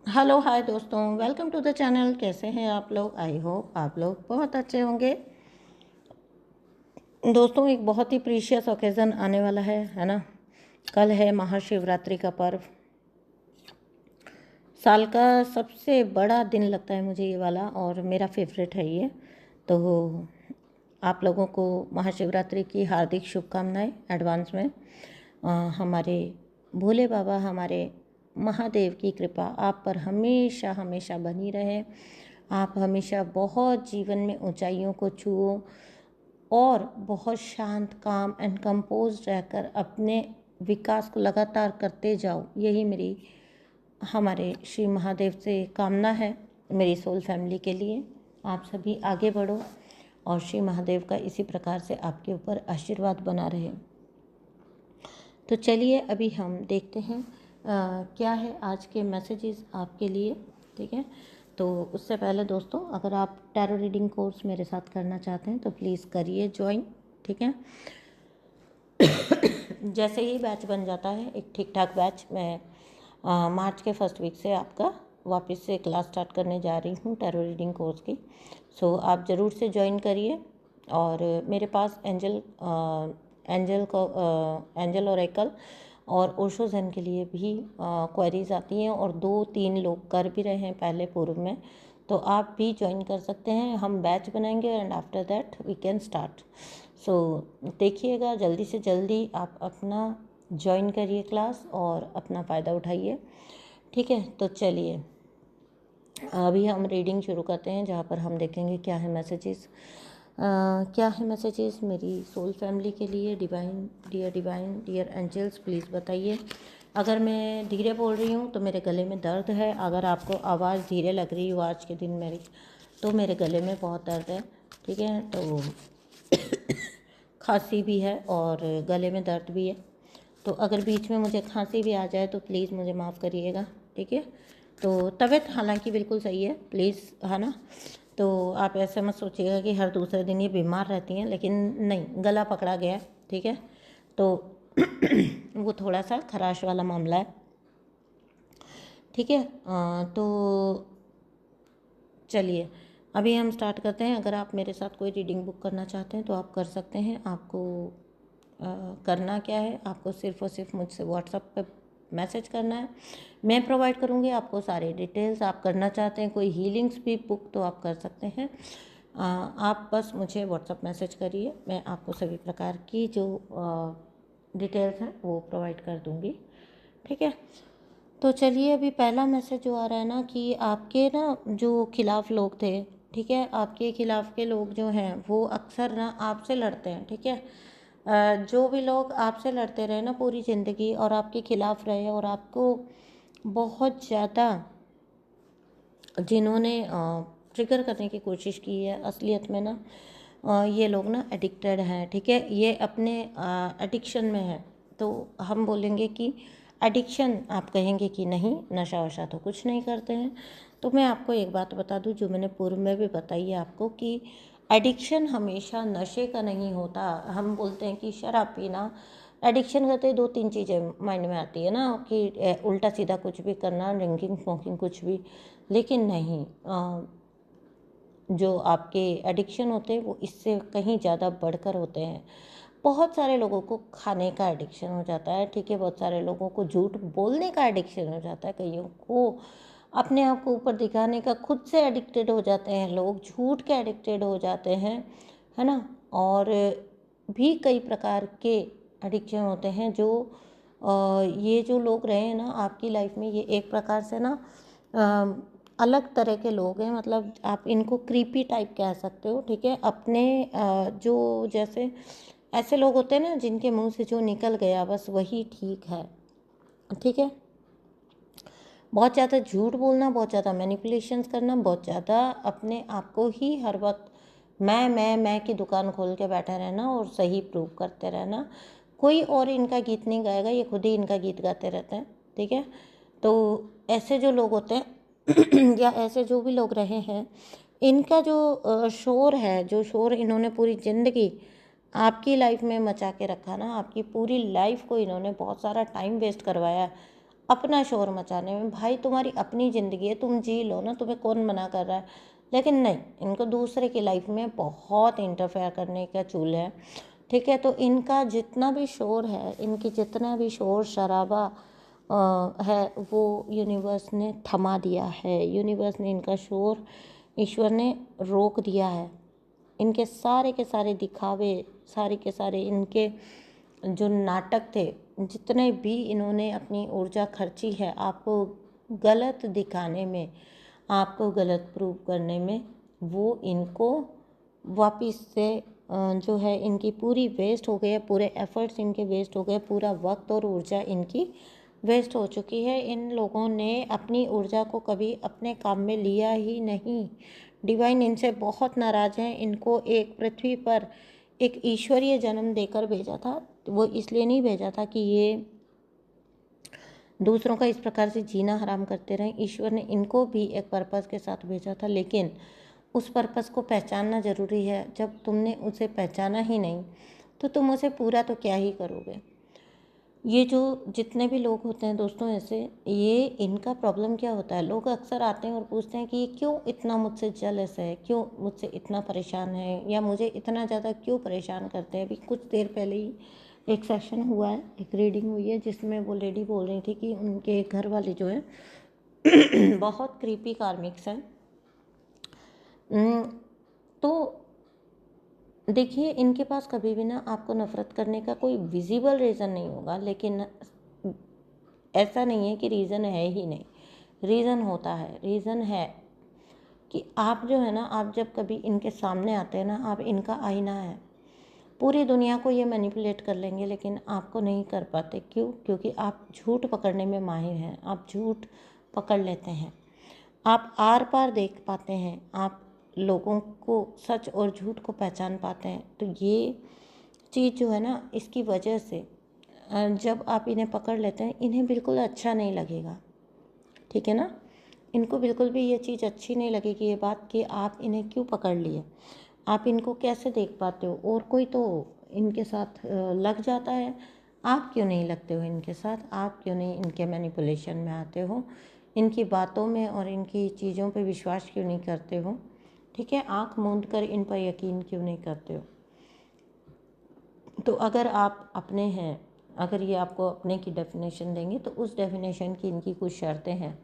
Hello hi दोस्तों, welcome to the channel. कैसे हैं आप लोग? आई होप आप लोग बहुत अच्छे होंगे। दोस्तों, एक बहुत ही प्रीशियस ओकेज़न आने वाला है ना। कल है महाशिवरात्रि का पर्व। साल का सबसे बड़ा दिन लगता है मुझे ये वाला, और मेरा फेवरेट है ये। तो आप लोगों को महाशिवरात्रि की हार्दिक शुभकामनाएं एडवांस में। हमारे भोले बाबा, हमारे महादेव की कृपा आप पर हमेशा हमेशा बनी रहे। आप हमेशा बहुत जीवन में ऊंचाइयों को छुओ और बहुत शांत, काम एंड कंपोज रहकर अपने विकास को लगातार करते जाओ। यही मेरी हमारे श्री महादेव से कामना है मेरी सोल फैमिली के लिए। आप सभी आगे बढ़ो और श्री महादेव का इसी प्रकार से आपके ऊपर आशीर्वाद बना रहे। तो चलिए अभी हम देखते हैं क्या है आज के मैसेजेस आपके लिए। ठीक है, तो उससे पहले दोस्तों, अगर आप टैरो रीडिंग कोर्स मेरे साथ करना चाहते हैं तो प्लीज़ करिए ज्वाइन। ठीक है, जैसे ही बैच बन जाता है, एक ठीक ठाक बैच, मैं मार्च के फर्स्ट वीक से आपका वापस से क्लास स्टार्ट करने जा रही हूँ टैरो रीडिंग कोर्स की। सो आप ज़रूर से ज्वाइन करिए। और मेरे पास एंजल ओरेकल और ओशो ज़ेन के लिए भी क्वेरीज आती हैं, और 2-3 लोग कर भी रहे हैं पहले पूर्व में। तो आप भी ज्वाइन कर सकते हैं। हम बैच बनाएंगे and after that we can start. So देखिएगा, जल्दी से जल्दी आप अपना ज्वाइन करिए क्लास और अपना फ़ायदा उठाइए। ठीक है, तो चलिए अभी हम रीडिंग शुरू करते हैं, जहाँ पर हम देखेंगे क्या है मैसेजेस। क्या है मैसेजेस मेरी सोल फैमिली के लिए। डिवाइन डियर एंजल्स, प्लीज़ बताइए। अगर मैं धीरे बोल रही हूँ तो मेरे गले में दर्द है। अगर आपको आवाज़ धीरे लग रही हो आज के दिन मेरी, तो मेरे गले में बहुत दर्द है। ठीक है, तो खांसी भी है और गले में दर्द भी है। तो अगर बीच में मुझे खांसी भी आ जाए तो प्लीज़ मुझे माफ़ करिएगा। ठीक है, तो तबीयत हालांकि बिल्कुल सही है, प्लीज़, है ना। तो आप ऐसे मत सोचिएगा कि हर दूसरे दिन ये बीमार रहती हैं, लेकिन नहीं, गला पकड़ा गया है। ठीक है, तो वो थोड़ा सा खराश वाला मामला है। ठीक है, तो चलिए अभी हम स्टार्ट करते हैं। अगर आप मेरे साथ कोई रीडिंग बुक करना चाहते हैं तो आप कर सकते हैं। आपको करना क्या है, आपको सिर्फ़ और सिर्फ मुझसे व्हाट्सएप पे मैसेज करना है। मैं प्रोवाइड करूँगी आपको सारे डिटेल्स। आप करना चाहते हैं कोई हीलिंग्स भी बुक तो आप कर सकते हैं। आप बस मुझे व्हाट्सएप मैसेज करिए, मैं आपको सभी प्रकार की जो डिटेल्स हैं वो प्रोवाइड कर दूँगी। ठीक है, तो चलिए अभी पहला मैसेज जो आ रहा है ना, कि आपके ना जो खिलाफ लोग थे, ठीक है, आपके खिलाफ के लोग जो हैं वो अक्सर ना आपसे लड़ते हैं। ठीक है, जो भी लोग आपसे लड़ते रहे ना पूरी ज़िंदगी और आपके खिलाफ रहे और आपको बहुत ज़्यादा जिन्होंने ट्रिगर करने की कोशिश की है, असलियत में ना ये लोग ना एडिक्टेड हैं। ठीक है, ये अपने एडिक्शन में है। तो हम बोलेंगे कि एडिक्शन, आप कहेंगे कि नहीं नशा वशा तो कुछ नहीं करते हैं। तो मैं आपको एक बात बता दूं जो मैंने पूर्व में भी बताई है आपको, कि एडिक्शन हमेशा नशे का नहीं होता। हम बोलते हैं कि शराब पीना एडिक्शन करते 2-3 चीज़ें माइंड में आती है ना, कि उल्टा सीधा कुछ भी करना, ड्रिंकिंग स्मोकिंग कुछ भी। लेकिन नहीं, जो आपके एडिक्शन होते हैं वो इससे कहीं ज़्यादा बढ़कर होते हैं। बहुत सारे लोगों को खाने का एडिक्शन हो जाता है। ठीक है, बहुत सारे लोगों को झूठ बोलने का एडिक्शन हो जाता है, कईयों को अपने आप को ऊपर दिखाने का, खुद से एडिक्टेड हो जाते हैं लोग, झूठ के एडिक्टेड हो जाते हैं, है ना। और भी कई प्रकार के एडिक्शन होते हैं जो ये जो लोग रहे हैं ना आपकी लाइफ में, ये एक प्रकार से ना अलग तरह के लोग हैं। मतलब आप इनको क्रीपी टाइप कह सकते हो। ठीक है, अपने जो जैसे ऐसे लोग होते हैं ना जिनके मुंह से जो निकल गया बस वही ठीक है। ठीक है, बहुत ज़्यादा झूठ बोलना, बहुत ज़्यादा मैनिपुलेशंस करना, बहुत ज़्यादा अपने आप को ही हर वक्त मैं की दुकान खोल के बैठा रहना और सही प्रूव करते रहना। कोई और इनका गीत नहीं गाएगा, ये खुद ही इनका गीत गाते रहते हैं। ठीक है, तो ऐसे जो लोग होते हैं या ऐसे जो भी लोग रहे हैं, इनका जो शोर है, जो शोर इन्होंने पूरी ज़िंदगी आपकी लाइफ में मचा के रखा ना, आपकी पूरी लाइफ को इन्होंने बहुत सारा टाइम वेस्ट करवाया अपना शोर मचाने में। भाई तुम्हारी अपनी ज़िंदगी है, तुम जी लो ना, तुम्हें कौन मना कर रहा है। लेकिन नहीं, इनको दूसरे की लाइफ में बहुत इंटरफेयर करने का चूल है, ठीक है। तो इनका जितना भी शोर है, इनकी जितना भी शोर शराबा है, वो यूनिवर्स ने थमा दिया है। यूनिवर्स ने इनका शोर, ईश्वर ने रोक दिया है। इनके सारे के सारे दिखावे, सारे के सारे इनके जो नाटक थे, जितने भी इन्होंने अपनी ऊर्जा खर्ची है आपको गलत दिखाने में, आपको गलत प्रूव करने में, वो इनको वापस से जो है इनकी पूरी वेस्ट हो गई है। पूरे एफर्ट्स इनके वेस्ट हो गए, पूरा वक्त और ऊर्जा इनकी वेस्ट हो चुकी है। इन लोगों ने अपनी ऊर्जा को कभी अपने काम में लिया ही नहीं। डिवाइन इनसे बहुत नाराज़ हैं। इनको एक पृथ्वी पर एक ईश्वरीय जन्म देकर भेजा था। वो इसलिए नहीं भेजा था कि ये दूसरों का इस प्रकार से जीना हराम करते रहें। ईश्वर ने इनको भी एक पर्पस के साथ भेजा था, लेकिन उस पर्पस को पहचानना ज़रूरी है। जब तुमने उसे पहचाना ही नहीं तो तुम उसे पूरा तो क्या ही करोगे। ये जो जितने भी लोग होते हैं दोस्तों ऐसे, ये इनका प्रॉब्लम क्या होता है, लोग अक्सर आते हैं और पूछते हैं कि ये क्यों इतना मुझसे जेलस है, क्यों मुझसे इतना परेशान है, या मुझे इतना ज़्यादा क्यों परेशान करते हैं। अभी कुछ देर पहले ही एक सेशन हुआ है, एक रीडिंग हुई है, जिसमें वो लेडी बोल रही थी कि उनके घर वाले जो है बहुत क्रीपी कार्मिक्स हैं। तो देखिए, इनके पास कभी भी ना आपको नफ़रत करने का कोई विजिबल रीज़न नहीं होगा, लेकिन ऐसा नहीं है कि रीज़न है ही नहीं, रीज़न होता है। रीज़न है कि आप जो है ना, आप जब कभी इनके सामने आते हैं ना, आप इनका आईना है। पूरी दुनिया को ये मैनिपुलेट कर लेंगे, लेकिन आपको नहीं कर पाते। क्यों? क्योंकि आप झूठ पकड़ने में माहिर हैं। आप झूठ पकड़ लेते हैं, आप आर पार देख पाते हैं, आप लोगों को सच और झूठ को पहचान पाते हैं। तो ये चीज़ जो है ना, इसकी वजह से जब आप इन्हें पकड़ लेते हैं, इन्हें बिल्कुल अच्छा नहीं लगेगा, ठीक है ना। इनको बिल्कुल भी ये चीज़ अच्छी नहीं लगेगी, ये बात कि आप इन्हें क्यों पकड़ लिए, आप इनको कैसे देख पाते हो। और कोई तो इनके साथ लग जाता है, आप क्यों नहीं लगते हो इनके साथ, आप क्यों नहीं इनके मैनिपुलेशन में आते हो, इनकी बातों में और इनकी चीज़ों पे विश्वास क्यों नहीं करते हो, ठीक है। आँख मूंद कर इन पर यकीन क्यों नहीं करते हो। तो अगर आप अपने हैं, अगर ये आपको अपने की डेफिनेशन देंगे, तो उस डेफिनेशन की इनकी कुछ शर्तें हैं।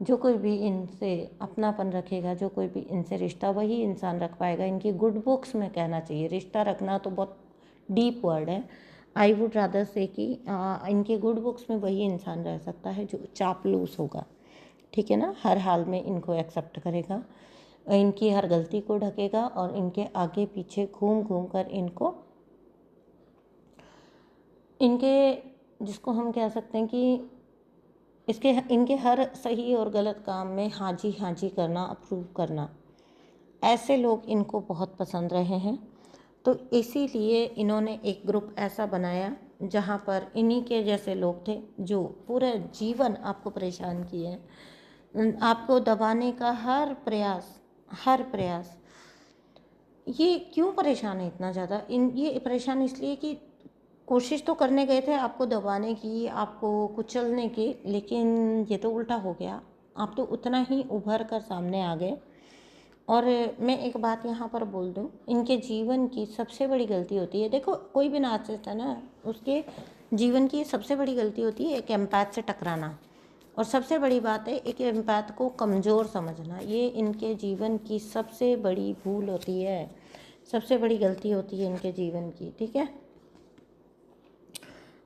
जो कोई भी इनसे अपनापन रखेगा, जो कोई भी इनसे रिश्ता, वही इंसान रख पाएगा। इनकी गुड बुक्स में कहना चाहिए, रिश्ता रखना तो बहुत डीप वर्ड है। आई वुड रादर से कि इनके गुड बुक्स में वही इंसान रह सकता है जो चापलूस होगा, ठीक है ना। हर हाल में इनको एक्सेप्ट करेगा, इनकी हर गलती को ढकेगा और इनके आगे पीछे घूम घूम कर इनके जिसको हम कह सकते हैं कि इनके हर सही और गलत काम में हाँ जी करना, अप्रूव करना, ऐसे लोग इनको बहुत पसंद रहे हैं। तो इसीलिए इन्होंने एक ग्रुप ऐसा बनाया जहाँ पर इन्हीं के जैसे लोग थे, जो पूरा जीवन आपको परेशान किए हैं, आपको दबाने का हर प्रयास। ये क्यों परेशान है इतना ज़्यादा, ये परेशान इसलिए कि कोशिश तो करने गए थे आपको दबाने की, आपको कुचलने की, लेकिन ये तो उल्टा हो गया। आप तो उतना ही उभर कर सामने आ गए। और मैं एक बात यहाँ पर बोल दूँ, इनके जीवन की सबसे बड़ी गलती होती है, देखो कोई भी नार्सिसिस्ट है ना, उसके जीवन की सबसे बड़ी गलती होती है एक एम्पैथ से टकराना, और सबसे बड़ी बात है एक एम्पैथ को कमज़ोर समझना। ये इनके जीवन की सबसे बड़ी भूल होती है, सबसे बड़ी गलती होती है इनके जीवन की, ठीक है।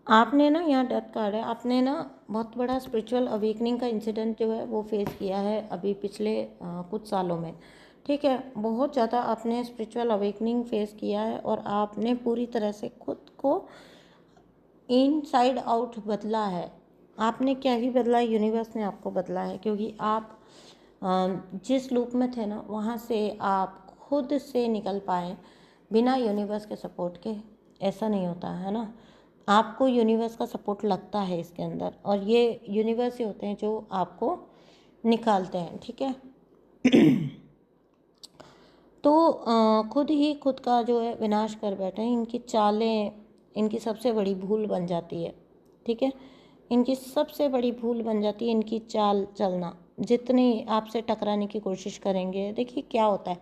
आपने ना, यहाँ डेथ कार्ड है, आपने ना बहुत बड़ा स्पिरिचुअल अवेकनिंग का इंसिडेंट जो है वो फेस किया है अभी पिछले कुछ सालों में, ठीक है। बहुत ज़्यादा आपने स्पिरिचुअल अवेकनिंग फेस किया है और आपने पूरी तरह से खुद को इनसाइड आउट बदला है। आपने क्या ही बदला, यूनिवर्स ने आपको बदला है, क्योंकि आप जिस लूप में थे ना, वहाँ से आप खुद से निकल पाए बिना यूनिवर्स के सपोर्ट के। ऐसा नहीं होता है ना, आपको यूनिवर्स का सपोर्ट लगता है इसके अंदर, और ये यूनिवर्स ही होते हैं जो आपको निकालते हैं, ठीक है। तो खुद ही खुद का जो है विनाश कर बैठे हैं। इनकी चालें इनकी सबसे बड़ी भूल बन जाती है, ठीक है। इनकी सबसे बड़ी भूल बन जाती है इनकी चाल चलना। जितनी आपसे टकराने की कोशिश करेंगे, देखिए क्या होता है,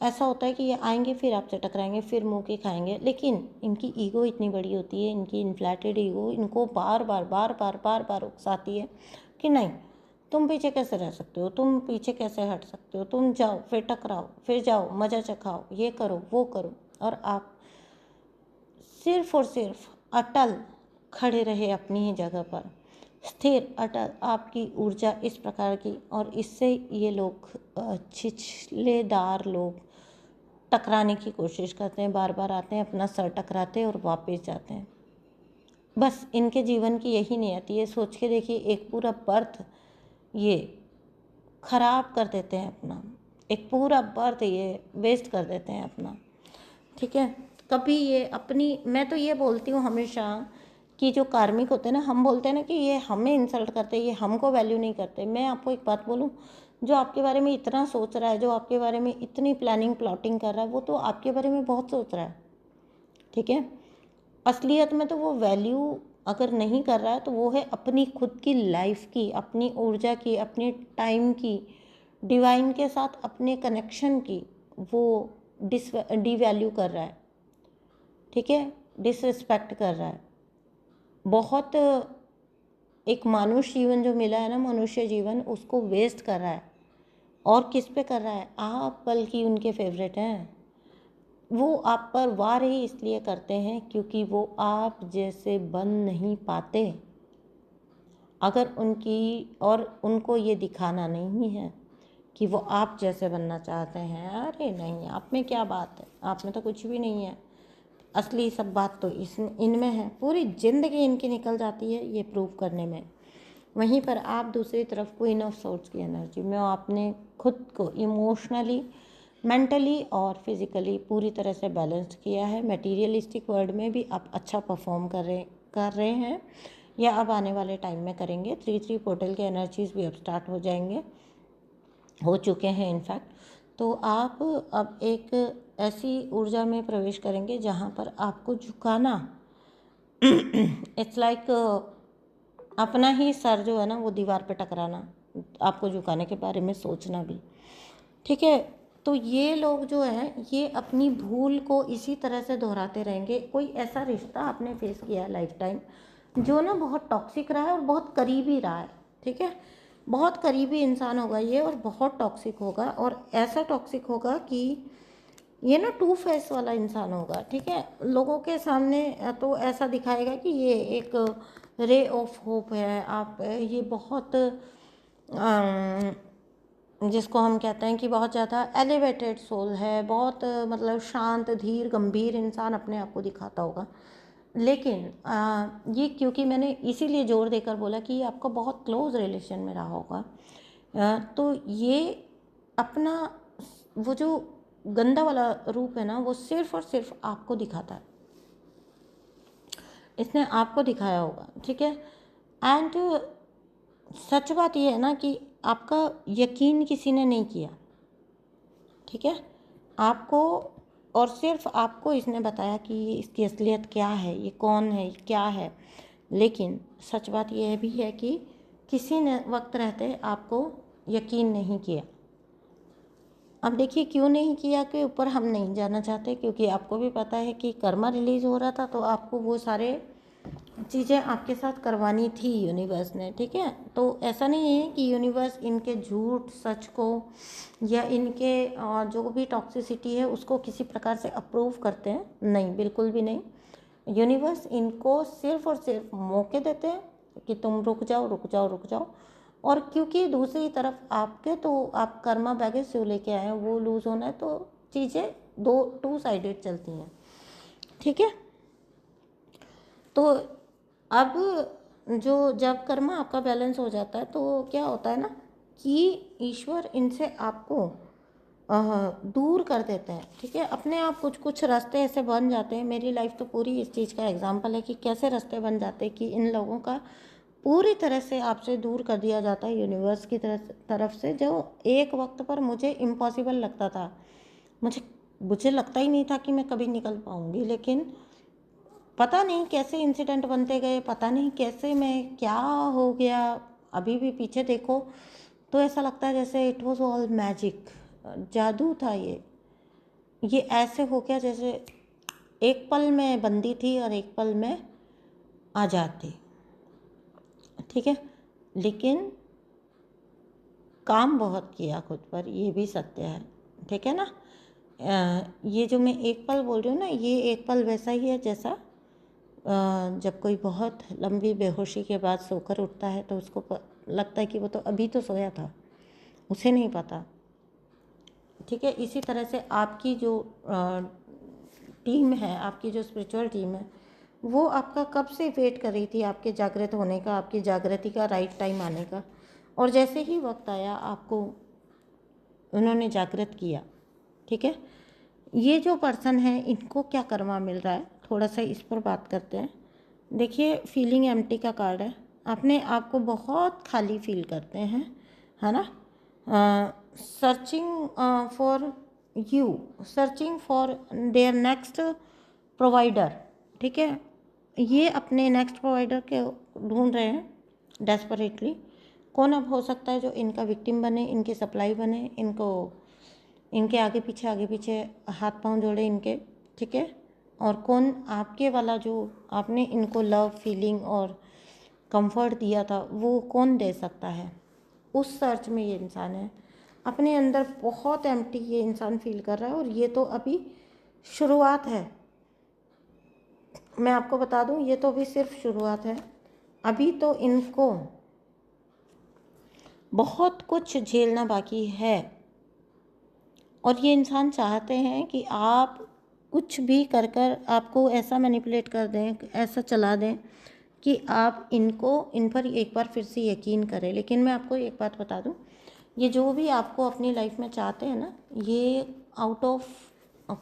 ऐसा होता है कि ये आएंगे फिर आपसे टकराएंगे फिर मुँह की खाएंगे, लेकिन इनकी ईगो इतनी बड़ी होती है, इनकी इन्फ्लेटेड ईगो इनको बार बार बार बार बार बार उकसाती है कि नहीं, तुम पीछे कैसे रह सकते हो, तुम पीछे कैसे हट सकते हो, तुम जाओ फिर टकराओ फिर जाओ मज़ा चखाओ, ये करो वो करो। और आप सिर्फ और सिर्फ अटल खड़े रहे अपनी ही जगह पर, स्थिर अटल। आपकी ऊर्जा इस प्रकार की, और इससे ये लोग छिछलेदार लोग टकराने की कोशिश करते हैं, बार बार आते हैं, अपना सर टकराते हैं और वापस जाते हैं। बस इनके जीवन की यही नियति है। सोच के देखिए, एक पूरा बर्थ ये खराब कर देते हैं अपना, एक पूरा बर्थ ये वेस्ट कर देते हैं अपना। ठीक है, कभी ये अपनी, मैं तो ये बोलती हूँ हमेशा कि जो कार्मिक होते हैं ना, हम बोलते हैं ना कि ये हमें इंसल्ट करते हैं, ये हमको वैल्यू नहीं करते। मैं आपको एक बात बोलूँ, जो आपके बारे में इतना सोच रहा है, जो आपके बारे में इतनी प्लानिंग प्लॉटिंग कर रहा है, वो तो आपके बारे में बहुत सोच रहा है। ठीक है, असलियत में तो वो वैल्यू अगर नहीं कर रहा है तो वो है अपनी खुद की लाइफ की, अपनी ऊर्जा की, अपने टाइम की, डिवाइन के साथ अपने कनेक्शन की वो डिवैल्यू कर रहा है। ठीक है, डिसरिस्पेक्ट कर रहा है। बहुत एक मानुष जीवन जो मिला है ना, मनुष्य जीवन, उसको वेस्ट कर रहा है। और किस पे कर रहा है? आप बल्कि उनके फेवरेट हैं। वो आप पर वार ही इसलिए करते हैं क्योंकि वो आप जैसे बन नहीं पाते। अगर उनको ये दिखाना नहीं है कि वो आप जैसे बनना चाहते हैं, अरे नहीं, आप में क्या बात है, आप में तो कुछ भी नहीं है। असली सब बात तो इनमें है। पूरी ज़िंदगी इनकी निकल जाती है ये प्रूव करने में। वहीं पर आप दूसरी तरफ क्वीन ऑफ सोर्ड्स की एनर्जी में आपने खुद को इमोशनली, मेंटली और फिज़िकली पूरी तरह से बैलेंस्ड किया है। मटेरियलिस्टिक वर्ल्ड में भी आप अच्छा परफॉर्म कर रहे हैं, या अब आने वाले टाइम में करेंगे। 3-3 पोर्टल के एनर्जीज भी अब स्टार्ट हो जाएंगे, हो चुके हैं इनफैक्ट। तो आप अब एक ऐसी ऊर्जा में प्रवेश करेंगे जहाँ पर आपको झुकाना, इट्स लाइक अपना ही सर जो है ना वो दीवार पे टकराना, आपको झुकाने के बारे में सोचना भी। ठीक है, तो ये लोग जो हैं ये अपनी भूल को इसी तरह से दोहराते रहेंगे। कोई ऐसा रिश्ता आपने फेस किया है लाइफ टाइम जो ना बहुत टॉक्सिक रहा है और बहुत करीबी रहा है। ठीक है, बहुत करीबी इंसान होगा ये और बहुत टॉक्सिक होगा, और ऐसा टॉक्सिक होगा कि ये ना 2 फेस वाला इंसान होगा। ठीक है, लोगों के सामने तो ऐसा दिखाएगा कि ये एक रे ऑफ होप है, आप ये बहुत जिसको हम कहते हैं कि बहुत ज़्यादा एलिवेटेड सोल है, बहुत मतलब शांत धीर गंभीर इंसान अपने आप को दिखाता होगा। लेकिन ये क्योंकि मैंने इसीलिए जोर देकर बोला कि ये आपका बहुत क्लोज रिलेशन में रहा होगा, तो ये अपना वो जो गंदा वाला रूप है ना वो सिर्फ और सिर्फ आपको दिखाता है, इसने आपको दिखाया होगा। ठीक है, एंड सच बात ये है ना कि आपका यकीन किसी ने नहीं किया। ठीक है, आपको और सिर्फ आपको इसने बताया कि ये इसकी असलियत क्या है, ये कौन है, ये क्या है। लेकिन सच बात यह भी है कि किसी ने वक्त रहते आपको यकीन नहीं किया। अब देखिए क्यों नहीं किया के ऊपर हम नहीं जाना चाहते, क्योंकि आपको भी पता है कि कर्मा रिलीज़ हो रहा था, तो आपको वो सारे चीज़ें आपके साथ करवानी थी यूनिवर्स ने। ठीक है, तो ऐसा नहीं है कि यूनिवर्स इनके झूठ सच को या इनके जो भी टॉक्सिसिटी है उसको किसी प्रकार से अप्रूव करते हैं, नहीं, बिल्कुल भी नहीं। यूनिवर्स इनको सिर्फ और सिर्फ मौके देते हैं कि तुम रुक जाओ रुक जाओ रुक जाओ। और क्योंकि दूसरी तरफ आपके तो आप कर्मा बैगेज जो लेके आए हैं वो लूज़ होना है, तो चीज़ें 2 साइडेड चलती हैं। ठीक है, तो अब जब कर्मा आपका बैलेंस हो जाता है तो क्या होता है ना कि ईश्वर इनसे आपको दूर कर देते हैं। ठीक है, अपने आप कुछ कुछ रास्ते ऐसे बन जाते हैं। मेरी लाइफ तो पूरी इस चीज़ का एग्जाम्पल है कि कैसे रास्ते बन जाते हैं कि इन लोगों का पूरी तरह से आपसे दूर कर दिया जाता है यूनिवर्स की तरफ से, जो एक वक्त पर मुझे इम्पॉसिबल लगता था। मुझे लगता ही नहीं था कि मैं कभी निकल पाऊँगी, लेकिन पता नहीं कैसे इंसिडेंट बनते गए, पता नहीं कैसे मैं क्या हो गया। अभी भी पीछे देखो तो ऐसा लगता है जैसे इट वॉज ऑल मैजिक, जादू था ये ऐसे हो गया जैसे एक पल में बंदी थी और एक पल में आज़ाद थी। ठीक है, लेकिन काम बहुत किया खुद पर, ये भी सत्य है। ठीक है ना। ये जो मैं एक पल बोल रही हूँ ना, ये एक पल वैसा ही है जैसा जब कोई बहुत लंबी बेहोशी के बाद सोकर उठता है तो उसको लगता है कि वो तो अभी तो सोया था, उसे नहीं पता। ठीक है, इसी तरह से आपकी जो टीम है, आपकी जो स्पिरिचुअल टीम है, वो आपका कब से वेट कर रही थी आपके जागृत होने का, आपकी जागृति का राइट टाइम आने का। और जैसे ही वक्त आया आपको उन्होंने जागृत किया। ठीक है, ये जो पर्सन है इनको क्या कर्मा मिल रहा है, थोड़ा सा इस पर बात करते हैं। देखिए, फीलिंग एम्प्टी का कार्ड है। अपने आप को बहुत खाली फील करते हैं, है ना। Searching for you, searching for their next provider. ठीक है, ये अपने नेक्स्ट प्रोवाइडर के ढूंढ रहे हैं डेस्परेटली। कौन अब हो सकता है जो इनका विक्टिम बने, इनकी सप्लाई बने, इनको इनके आगे पीछे हाथ पांव जोड़े इनके। ठीक है, और कौन आपके वाला जो आपने इनको लव फीलिंग और कंफर्ट दिया था वो कौन दे सकता है। उस सर्च में ये इंसान है। अपने अंदर बहुत एम्प्टी ये इंसान फील कर रहा है और ये तो अभी शुरुआत है। मैं आपको बता दूं, ये तो अभी सिर्फ शुरुआत है। अभी तो इनको बहुत कुछ झेलना बाकी है और ये इंसान चाहते हैं कि आप कुछ भी कर कर आपको ऐसा मैनिपुलेट कर दें, ऐसा चला दें कि आप इन पर एक बार फिर से यकीन करें। लेकिन मैं आपको एक बात बता दूं, ये जो भी आपको अपनी लाइफ में चाहते हैं ना, ये आउट ऑफ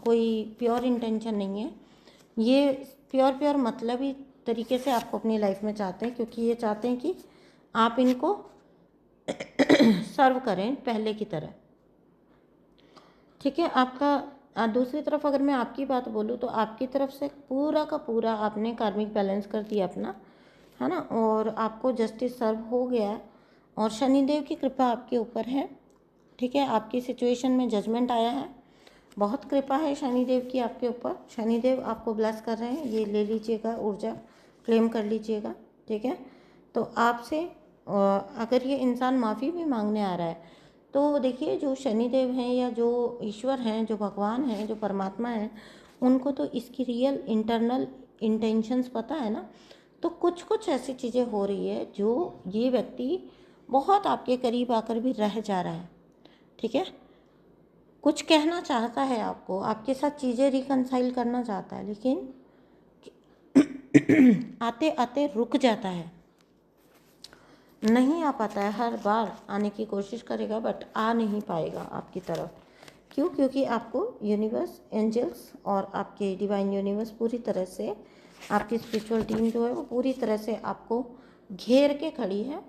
कोई प्योर इंटेंशन नहीं है। ये प्योर मतलबी तरीके से आपको अपनी लाइफ में चाहते हैं, क्योंकि ये चाहते हैं कि आप इनको सर्व करें पहले की तरह। ठीक है, आपका दूसरी तरफ अगर मैं आपकी बात बोलूँ तो आपकी तरफ से पूरा का पूरा आपने कार्मिक बैलेंस कर दिया अपना, है ना, और आपको जस्टिस सर्व हो गया है और शनिदेव की कृपा आपके ऊपर है। ठीक है, आपकी सिचुएशन में जजमेंट आया है, बहुत कृपा है शनिदेव की आपके ऊपर। शनिदेव आपको ब्लेस कर रहे हैं, ये ले लीजिएगा, ऊर्जा क्लेम कर लीजिएगा। ठीक है, तो आपसे अगर ये इंसान माफ़ी भी मांगने आ रहा है तो देखिए, जो शनिदेव हैं या जो ईश्वर हैं, जो भगवान हैं, जो परमात्मा हैं, उनको तो इसकी रियल इंटरनल इंटेंशंस पता है ना। तो कुछ कुछ ऐसी चीज़ें हो रही है जो ये व्यक्ति बहुत आपके करीब आकर भी रह जा रहा है। ठीक है, कुछ कहना चाहता है आपको, आपके साथ चीज़ें रिकंसाइल करना चाहता है, लेकिन आते आते रुक जाता है, नहीं आ पाता है। हर बार आने की कोशिश करेगा बट आ नहीं पाएगा आपकी तरफ। क्यों? क्योंकि आपको यूनिवर्स, एंजल्स और आपके डिवाइन यूनिवर्स पूरी तरह से, आपकी स्पिरिचुअल टीम जो है वो पूरी तरह से आपको घेर के खड़ी है।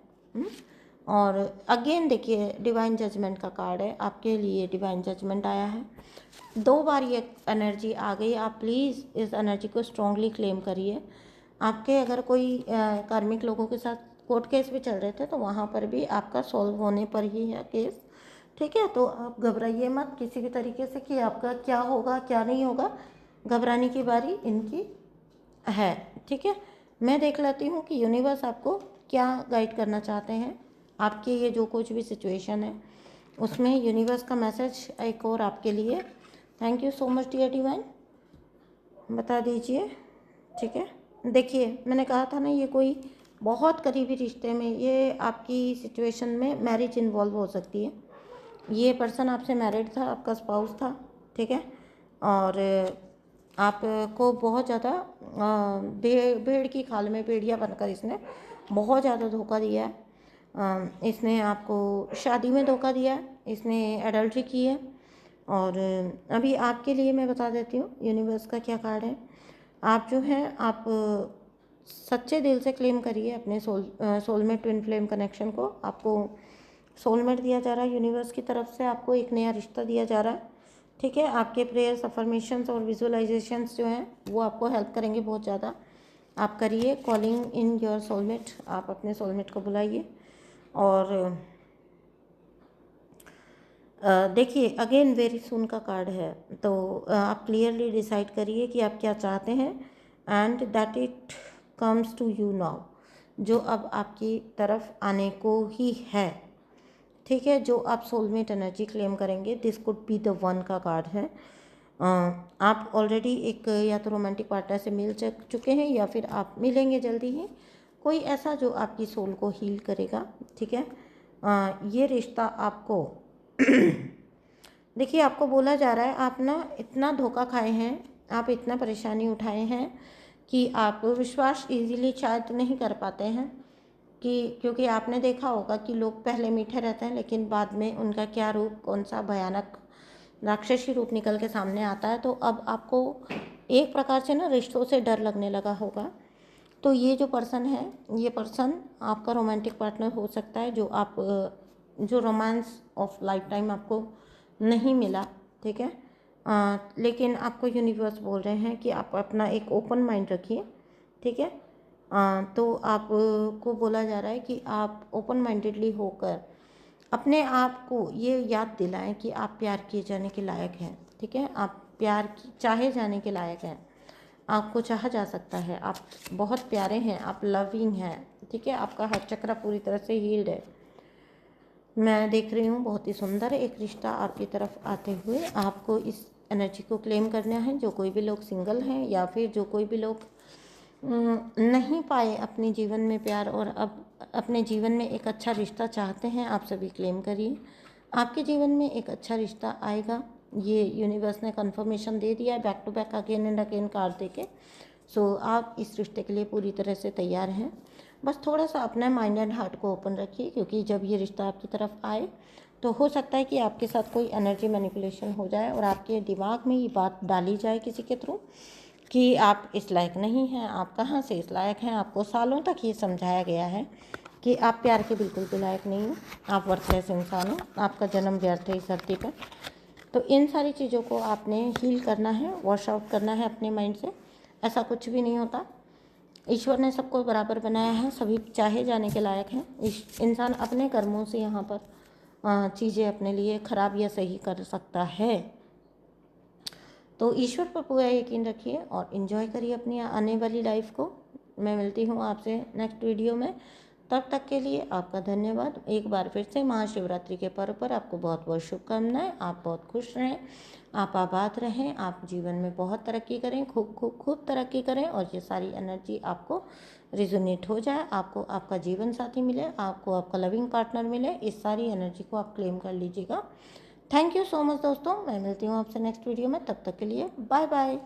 और अगेन देखिए, डिवाइन जजमेंट का कार्ड है, आपके लिए डिवाइन जजमेंट आया है। 2 बार ये एनर्जी आ गई। आप प्लीज़ इस एनर्जी को स्ट्रांगली क्लेम करिए। आपके अगर कोई कार्मिक लोगों के साथ कोर्ट केस भी चल रहे थे तो वहाँ पर भी आपका सॉल्व होने पर ही है केस। ठीक है, तो आप घबराइए मत किसी भी तरीके से कि आपका क्या होगा क्या नहीं होगा। घबराने की बारी इनकी है। ठीक है, मैं देख लेती हूँ कि यूनिवर्स आपको क्या गाइड करना चाहते हैं। आपके ये जो कुछ भी सिचुएशन है उसमें यूनिवर्स का मैसेज एक और आपके लिए। Thank you so much dear divine, बता दीजिए। ठीक है, देखिए मैंने कहा था ना, ये कोई बहुत करीबी रिश्ते में, ये आपकी सिचुएशन में मैरिज इन्वॉल्व हो सकती है। ये पर्सन आपसे मैरिड था, आपका स्पाउस था। ठीक है, और आपको बहुत ज़्यादा भेड़ की खाल में भेड़िया बनकर इसने बहुत ज़्यादा धोखा दिया है। इसने आपको शादी में धोखा दिया है, इसने एडल्ट्री की है। और अभी आपके लिए मैं बता देती हूँ यूनिवर्स का क्या कार्ड है। आप जो हैं, आप सच्चे दिल से क्लेम करिए अपने सोलमेट ट्विन फ्लेम कनेक्शन को। आपको सोलमेट दिया जा रहा है यूनिवर्स की तरफ से, आपको एक नया रिश्ता दिया जा रहा है ठीक है। आपके प्रेयर्स, अफर्मेशंस और विजुअलाइजेशंस जो हैं वो आपको हेल्प करेंगे बहुत ज़्यादा। आप करिए कॉलिंग इन योर सोलमेट, आप अपने सोलमेट को बुलाइए। और देखिए अगेन वेरी सून का कार्ड है, तो आप क्लियरली डिसाइड करिए कि आप क्या चाहते हैं and that it comes to you now, जो अब आपकी तरफ आने को ही है। ठीक है, जो आप सोलमेट एनर्जी क्लेम करेंगे, this could be the one का कार्ड है। आप ऑलरेडी एक या तो रोमांटिक पार्टनर से मिल चुके हैं या फिर आप मिलेंगे जल्दी ही, कोई ऐसा जो आपकी सोल को हील करेगा। ठीक है, ये रिश्ता आपको देखिए आपको बोला जा रहा है आप ना इतना धोखा खाए हैं, आप इतना परेशानी उठाए हैं कि आप विश्वास इजीली शायद नहीं कर पाते हैं, कि क्योंकि आपने देखा होगा कि लोग पहले मीठे रहते हैं लेकिन बाद में उनका क्या रूप, कौन सा भयानक राक्षसी रूप निकल के सामने आता है। तो अब आपको एक प्रकार से ना रिश्तों से डर लगने लगा होगा। तो ये जो पर्सन है, ये पर्सन आपका रोमांटिक पार्टनर हो सकता है, जो रोमांस ऑफ लाइफ टाइम आपको नहीं मिला। ठीक है, लेकिन आपको यूनिवर्स बोल रहे हैं कि आप अपना एक ओपन माइंड रखिए। ठीक है, तो आपको बोला जा रहा है कि आप ओपन माइंडेडली होकर अपने आप को ये याद दिलाएं कि आप प्यार किए जाने के लायक हैं। ठीक है, आप चाहे जाने के लायक हैं, आपको चाहा जा सकता है, आप बहुत प्यारे हैं, आप लविंग हैं। ठीक है, आपका हर चक्र पूरी तरह से हील्ड है। मैं देख रही हूँ बहुत ही सुंदर एक रिश्ता आपकी तरफ आते हुए। आपको इस एनर्जी को क्लेम करना है। जो कोई भी लोग सिंगल हैं या फिर जो कोई भी लोग नहीं पाए अपने जीवन में प्यार और अब अपने जीवन में एक अच्छा रिश्ता चाहते हैं, आप सभी क्लेम करिए। आपके जीवन में एक अच्छा रिश्ता आएगा, ये यूनिवर्स ने कंफर्मेशन दे दिया है back to back again and again card देके। सो आप इस रिश्ते के लिए पूरी तरह से तैयार हैं। बस थोड़ा सा अपना माइंड एंड हार्ट को ओपन रखिए, क्योंकि जब ये रिश्ता आपकी तरफ आए तो हो सकता है कि आपके साथ कोई एनर्जी मैनिपुलेशन हो जाए और आपके दिमाग में ये बात डाली जाए किसी के थ्रू कि आप इस लायक नहीं हैं, आप कहाँ से इस लायक हैं। आपको सालों तक ये समझाया गया है कि आप प्यार के बिल्कुल भी लायक नहीं हो, आप वर्थलेस इंसान हो, आपका जन्म व्यर्थ है इस धरती पर। तो इन सारी चीज़ों को आपने हील करना है, वॉश आउट करना है अपने माइंड से। ऐसा कुछ भी नहीं होता, ईश्वर ने सबको बराबर बनाया है, सभी चाहे जाने के लायक हैं। इंसान अपने कर्मों से यहाँ पर चीज़ें अपने लिए खराब या सही कर सकता है। तो ईश्वर पर पूरा यकीन रखिए और इन्जॉय करिए अपनी आने वाली लाइफ को। मैं मिलती हूँ आपसे नेक्स्ट वीडियो में, तब तक के लिए आपका धन्यवाद। एक बार फिर से महाशिवरात्रि के पर्व पर आपको बहुत बहुत शुभकामनाएं। आप बहुत खुश रहें, आप आबाद रहें, आप जीवन में बहुत तरक्की करें, खूब खूब खूब तरक्की करें और ये सारी एनर्जी आपको रिजोनेट हो जाए, आपको आपका जीवन साथी मिले, आपको आपका लविंग पार्टनर मिले। इस सारी एनर्जी को आप क्लेम कर लीजिएगा। थैंक यू सो मच दोस्तों, मैं मिलती हूँ आपसे नेक्स्ट वीडियो में, तब तक के लिए बाय बाय।